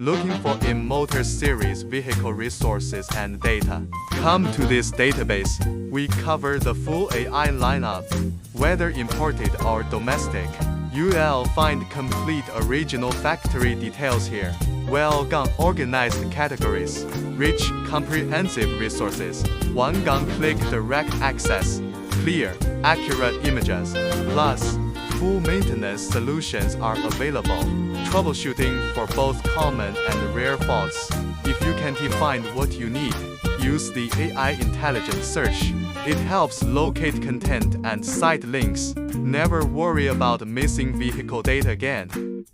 Looking for in motor series vehicle resources and data? Come to this database. We cover the full AI lineup, whether imported or domestic. You'll find complete original factory details here. Well-organized categories, rich, comprehensive resources, one-click direct access, clear, accurate images, plus full maintenance solutions are available. Troubleshooting for both common and rare faults. If you can't find what you need, use the AI intelligent search. It helps locate content and site links. Never worry about missing vehicle data again.